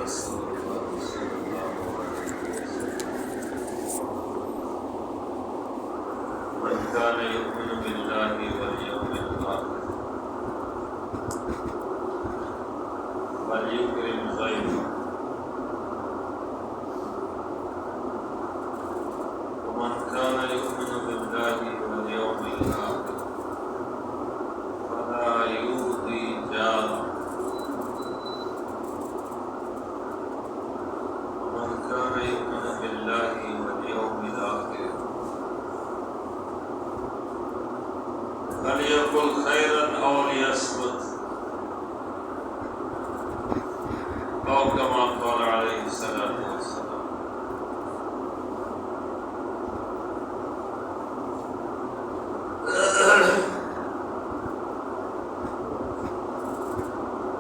رسول الله صلى الله عليه وسلم من كان يؤمن بالله واليوم الآخر فليكرم ضيفه ومن كان يؤمن بالله واليوم الآخر فلا يؤذي جاره ومن كان يؤمن بالله واليوم الآخر فليقل خيرا أو ليصمت أو كما قال عليه الصلاة والسلام.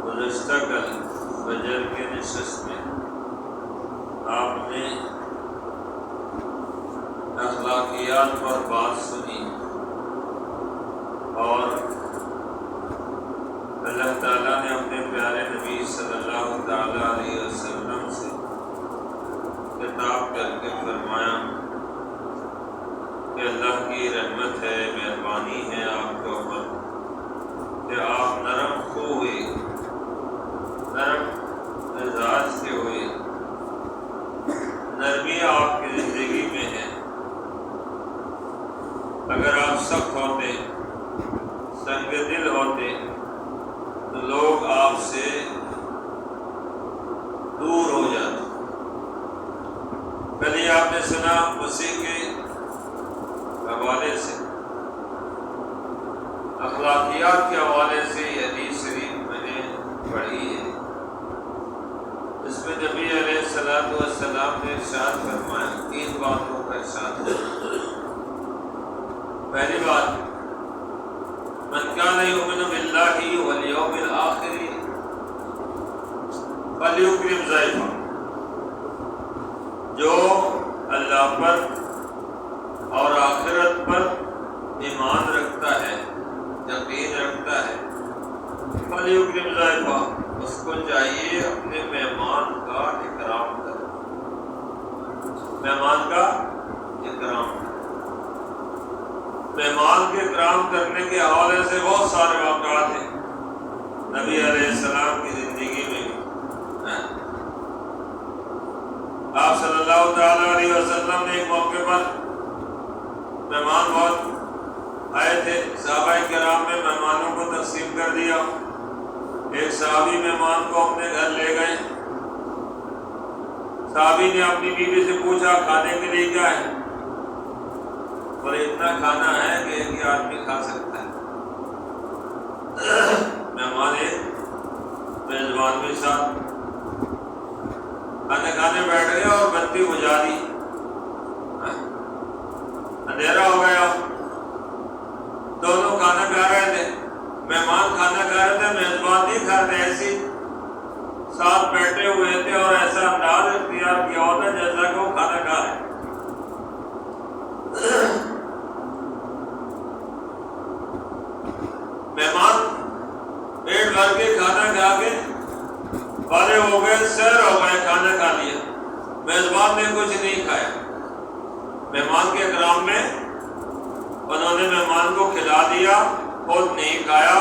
گزشتہ کل فجر کے نشست میں آپ نے اخلاقیات پر بات سنی اور اللہ تعالیٰ نے اپنے پیارے نبی صلی اللہ تعالیٰ علیہ وسلم سے خطاب کر کے فرمایا کہ اللہ کی رحمت ہے، مہربانی ہے آپ کے اوپر کہ آپ نرم خو ہوئے، نرم مزاج کے ہوئے، نرمی آپ کی زندگی میں ہے۔ اگر آپ سخت ہوتے، سنگ دل ہوتے تو لوگ آپ سے دور ہو جاتے۔ کل ہی آپ نے سنا مسیح کے حوالے سے، اخلاقیات کے حوالے سے یہ حدیث شریف میں نے پڑھی ہے۔ اس میں نبی علیہ السلام نے ارشاد فرمایا، 3 باتوں کا ارشاد ہے۔ پہلی بات، من کان یؤمن باللہ والیوم الآخر فلیکرم ضیفہ، جو اللہ پر اور آخرت پر ایمان رکھتا ہے، یقین رکھتا ہے، فلیکرم ضیفہ، اس کو چاہیے اپنے مہمان کا اکرام کرے، مہمان کا اکرام کرے۔ مہمان کے اکرام کرنے کے حوالے سے بہت سارے واقعات ہیں نبی علیہ السلام کی زندگی میں۔ آپ صلی اللہ تعالیٰ علیہ وسلم نے ایک موقع پر مہمان بہت آئے تھے، صحابہ کرام نے مہمانوں کو تقسیم کر دیا۔ ایک صحابی مہمان کو اپنے گھر لے گئے۔ صحابی نے اپنی بیوی سے پوچھا کھانے کے لیے کیا ہے؟ اور اتنا کھانا ہے کہ ایک ہی آدمی کھا سکتا ہے۔ مہمان ایک میزبان کے ساتھ کھانے کھانے بیٹھ گئے اور بتی بجھا دی، اندھیرا ہو گیا۔ دونوں کھانا کھا رہے تھے، مہمان کھانا کھا رہے تھے، میزبان نہیں کھا رہے، ایسی ساتھ بیٹھے ہوئے تھے اور ایسا انداز اختیار کیا ہوتا جیسا کہ وہ کھانا کھا رہے۔ مہمان پیٹ بھر کے کھانا کھا کے فارغ ہو گئے، سیر ہو گئے، کھانا کھا لیا، میزبان نے کچھ نہیں کھایا۔ مہمان کے اکرام میں انہوں نے مہمان کو کھلا دیا، خود نہیں کھایا،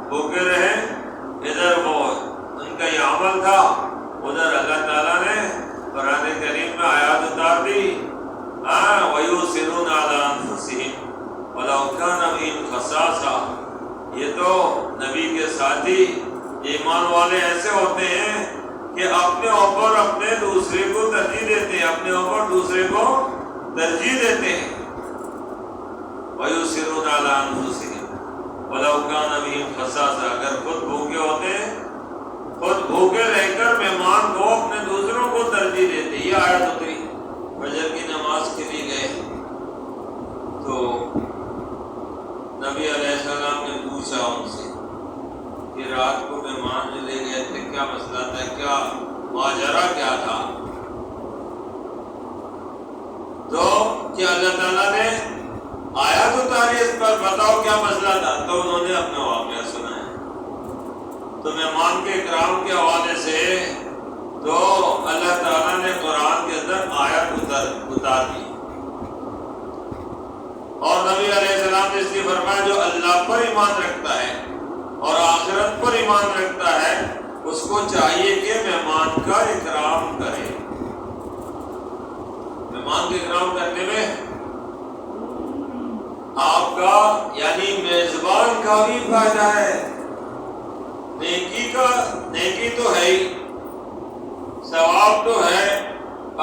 بھوکے رہے۔ ادھر وہ ان کا یہ عمل تھا، ادھر اللہ تعالیٰ نے قرآن کریم میں آیات اتار دی، وَيُؤْثِرُونَ عَلَىٰ أَنفُسِهِمْ وَلَوْ كَانَ بِهِمْ خَصَاصَةٌ۔ یہ تو نبی کے ساتھی ایمان والے ایسے ہوتے ہیں کہ اپنے اوپر اپنے دوسرے کو ترجیح دیتے ہیں، اپنے اوپر دوسرے کو ترجیح دیتے ہیں۔ وَيُؤْثِرُونَ عَلَىٰ أَنفُسِهِمْ وَلَوْ كَانَ بِهِمْ خَصَاصَةٌ۔ اگر خود بھوکے ہوتے، خود بھوکے رہ کر مہمان کو اپنے دوسروں کو ترجیح دیتے۔ یہ آیت اتری، فجر کی نماز کے لیے گئے تو نبی علیہ السلام نے پوچھا ان سے کہ رات کو مہمان جو لے گئے تھے کیا مسئلہ تھا، کیا ماجرا کیا تھا؟ تو کیا اللہ تعالیٰ نے آیات اتاری اس پر، بتاؤ کیا مسئلہ تھا؟ تو انہوں نے اپنا واقعہ سنایا۔ تو مہمان کے اکرام کے حوالے سے تو اللہ تعالیٰ نے قرآن کے اندر آیت اتار دی، اور نبی علیہ السلام نے اس لیے فرمایا جو اللہ پر ایمان رکھتا ہے اور آخرت پر ایمان رکھتا ہے اس کو چاہیے کہ مہمان کا اکرام کرے۔ مہمان کا اکرام کرنے میں آپ کا یعنی میزبان کا بھی فائدہ ہے، نیکی تو ہے ہی، ثواب تو ہے،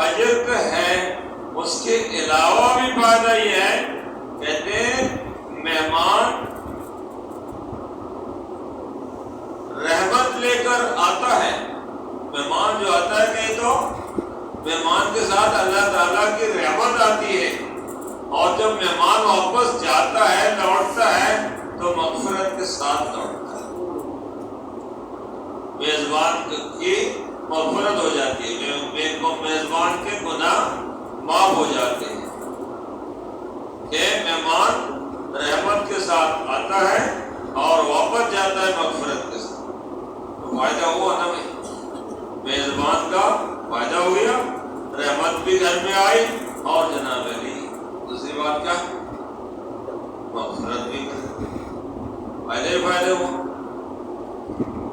اجر تو ہے، اس کے علاوہ بھی فائدہ یہ ہے، کہتے ہیں مہمان رحمت لے کر آتا ہے۔ مہمان جو آتا ہے کہیں تو مہمان کے ساتھ اللہ تعالیٰ کی رحمت آتی ہے، اور جب مہمان واپس جاتا ہے لوٹتا ہے تو مغفرت کے ساتھ لوٹتا ہے، میزبان کی مغفرت ہو جاتی ہے، میزبان کے گناہ معاف ہو جاتے ہیں کہ مہمان رحمت کے ساتھ آتا ہے اور واپس جاتا ہے مغفرت کے ساتھ، تو فائدہ ہوا نا میزبان کا فائدہ ہو گیا، رحمت بھی گھر میں آئی، اور جناب علی دوسری بات کیا، مغفرت بھی فائدے ہوا۔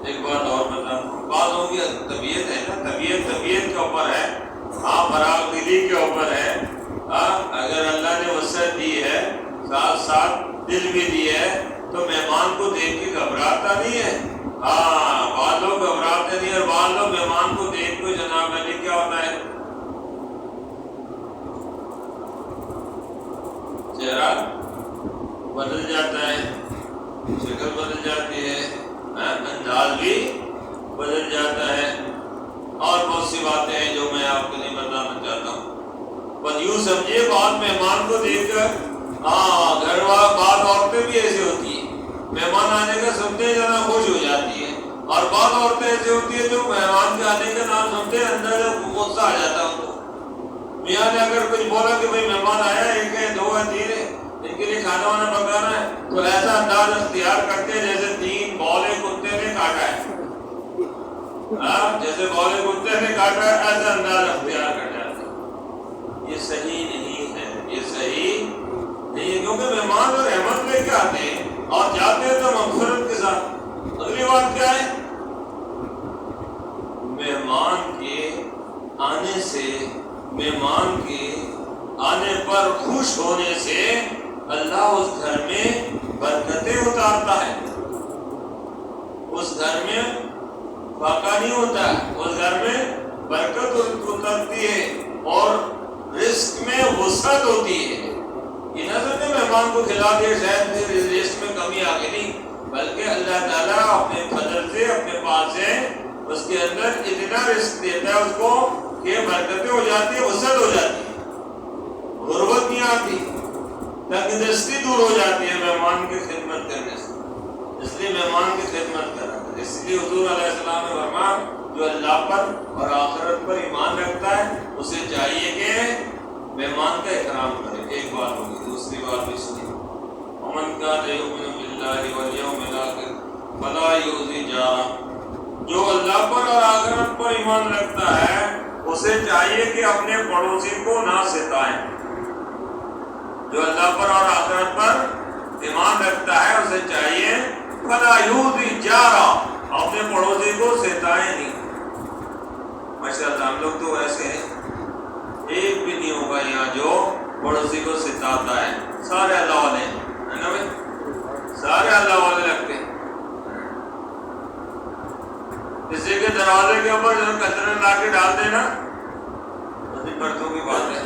ایک بات اور بتا دوں، بعض ہوں گی طبیعت ہے نا، طبیعت کے اوپر ہے، ہاں فراغ دلی کے اوپر ہے، اگر اللہ نے وسعت دی ہے ساتھ ساتھ دل بھی دی ہے تو مہمان کو دیکھ کے گھبراتا نہیں ہے، ہاں بعض لوگ گھبراتے نہیں، اور بعض لوگ مہمان کو دیکھ کے جناب علی کیا ہوتا ہے چہرہ بدل جاتا ہے، شکل بدل جاتی ہے، انداز بھی بدل جاتا ہے، اور بہت سی باتیں ہیں جو میں آپ کو نہیں بتانا چاہتا ہوں۔ بس یوں سمجھیے بعض مہمان کو دیکھ کر گھر والا بعض عورتیں بھی ایسی ہوتی ہیں، مہمان آنے کا سنتے جانا خوش ہو جاتی ہے، اور بعض عورتیں ایسی ہوتی ہیں جو مہمان کے آنے کا نام سنتے اندر غصہ آ جاتا ہے ان کو۔ میاں نے اگر کچھ بولا کہ بھائی مہمان آیا، ایک ہے، دو ہے، تین ہے، ان کے لیے کھانا وانا پکانا ہے، تو ایسا انداز اختیار کرتے ہیں جیسے 3 بولے کتے نے کاٹا ہے، جیسے بولے کتے نے کاٹا ہے، ایسا انداز اختیار کر جاتے ہیں۔ یہ صحیح نہیں ہے، یہ صحیح نہیں ہے، کیونکہ مہمان اور رحمت لے کے آتے ہیں اور جاتے ہیں تو مغفرت کے ساتھ۔ اگلی بات کیا ہے، مہمان کے آنے پر خوش ہونے سے اللہ اس گھر میں برکتیں اتارتا ہے، اس گھر میں فاقہ نہیں ہوتا ہے، اس گھر میں برکت اترتی ہے اور رزق میں وسعت ہوتی ہے۔ یہ نہ سمجھے مہمان کو کھلا دے شاید پھر رزق میں کمی آ گئی، نہیں، بلکہ اللہ تعالیٰ اپنے فضل سے، اپنے پاس سے اس کے اندر اتنا رزق دیتا ہے اس کو کہ برکتیں ہو جاتی ہے، وسعت ہو جاتی ہے، غربت نہیں آتی، تنگ دستی دور ہو جاتی ہے مہمان کی خدمت کرنے سے۔ اس لیے مہمان کی خدمت کرنا، اس لیے حضور علیہ السلام نے فرمایا جو اللہ پر اور آخرت پر ایمان رکھتا ہے اسے چاہیے کہ مہمان کا اکرام کرے۔ ایک بات ہوگی، دوسری بات بھی سنی، ومن کان یؤمن باللہ والیوم الآخر فلا یؤذی جارہ، جو اللہ پر اور آخرت پر ایمان رکھتا ہے اسے چاہیے کہ اپنے پڑوسی کو نہ ستائیں۔ جو اللہ پر اور آخرت پر ایمان رکھتا ہے اسے چاہیے فلا یؤذی جارہ، اپنے پڑوسی کو ستائیں نہیں۔ ماشاءاللہ ہم لوگ تو ایسے ہیں، ایک بھی نہیں ہوگا یہاں جو پڑوسی کو ستاتا ہے، سارے اللہ والے ہیں نا بھائی، سارے اللہ والے لگتے ہیں۔ کسی کے دروازے کے اوپر جو کچرا لا کے ڈال دینا، بڑی برتوں کی بات ہے،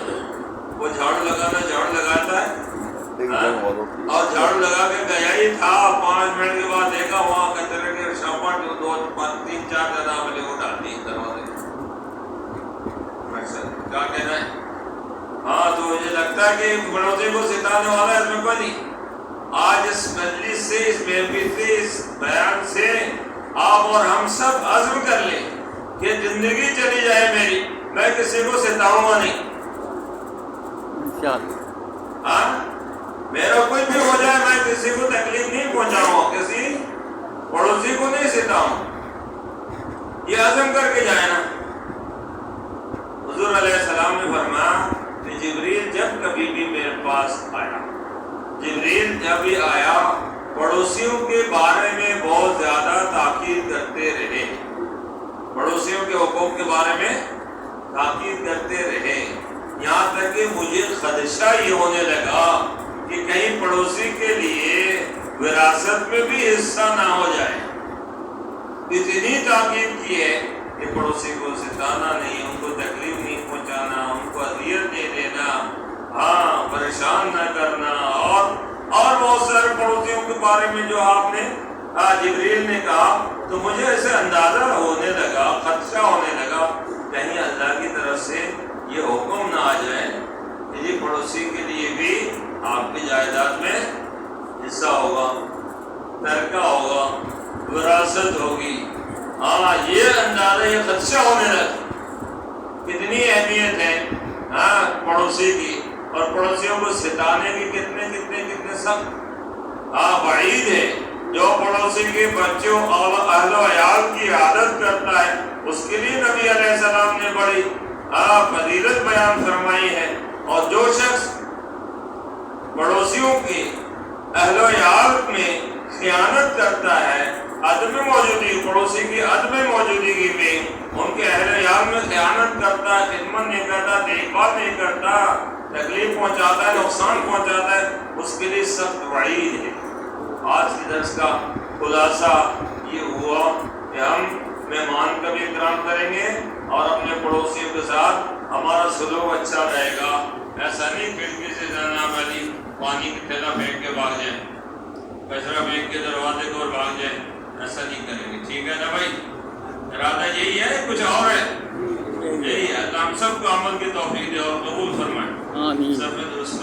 وہ جھاڑو لگاتا ہے اور جھاڑو لگا کے گیا ہی تھا، 5 منٹ کے بعد دیکھا وہاں کچرے کے شاپٹ 2 3 4 جنا ملے وہ ڈالتی ہے دروازے۔ کیا کہنا ہے؟ ہاں تو مجھے لگتا ہے کہ پڑوسی کو ستانے والا اس میں کوئی نہیں۔ آج اس مجلس سے، اس محفل سے، اس بیان سے آپ اور ہم سب عزم کر لیں کہ زندگی چلی جائے میری، میں کسی کو ستاؤں گا نہیں، ہاں میرا کچھ بھی ہو جائے میں کسی کو تکلیف نہیں پہنچاؤں گا، کسی پڑوسی کو نہیں ستاؤں، یہ عزم کر کے جائے نا۔ نبی آیا پڑوسیوں کے بارے میں بہت زیادہ تاکید کرتے رہے، پڑوسیوں کے حقوق کے بارے میں تاکید کرتے رہے، یہاں تک کہ مجھے خدشہ یہ ہونے لگا کہ کہیں پڑوسی کے لیے وراثت میں بھی حصہ نہ ہو جائے۔ اتنی تاکید کی ہے کہ پڑوسی کو ستانا نہیں، ان کو تکلیف نہیں پہنچانا، ان کو اذیت نہیں دینا، ہاں پریشان نہ کرنا، اور بہت سارے پڑوسیوں کے بارے میں جو آپ نے جبریل نے کہا، تو مجھے ایسے اندازہ ہونے لگا، خدشہ ہونے لگا کہیں اللہ کی طرف سے یہ حکم نہ آ جائے کہ یہ پڑوسی کے لیے بھی آپ کی جائیداد میں حصہ ہوگا، ترکہ ہوگا، وراثت ہوگی۔ ہاں یہ اندازہ، یہ خدشہ ہونے لگا کتنی اہمیت ہے ہاں پڑوسی کی، اور پڑوسیوں کو ستانے کی کتنے سخت وعید ہے۔ جو پڑوسی کے بچوں اور اہل و عیال کی عادت کرتا ہے اس کے لیے نبی علیہ السلام نے بڑی فضیلت بیان فرمائی ہے، اور جو شخص پڑوسیوں کی اہل و عیال میں خیانت کرتا ہے، عدم موجودگی، پڑوسی کی عدم موجودگی میں ان کے اہل عیال میں خیانت کرتا ہے، خدمت نہیں کرتا، دیکھ بھال نہیں کرتا، تکلیف پہنچاتا ہے، نقصان پہنچاتا ہے، اس کے لیے سخت وعید ہے۔ آج کے درس کا خلاصہ یہ ہوا کہ ہم مہمان کا بھی احترام کریں گے اور اپنے پڑوسیوں کے ساتھ ہمارا سلوک اچھا رہے گا۔ ایسا نہیں کھڑکی سے جانا والی پانی کی تھیلا پھینک کے بھاگ جائیں، کچرا پھینک کے دروازے کو بھاگ جائیں، ایسا نہیں کریں گے، ٹھیک ہے نا بھائی؟ ارادہ یہی ہے، کچھ اور ہے؟ یہی ہے۔ اللہ ہم سب کو عمل کی توفیق دے اور قبول فرمائے، سب میں درست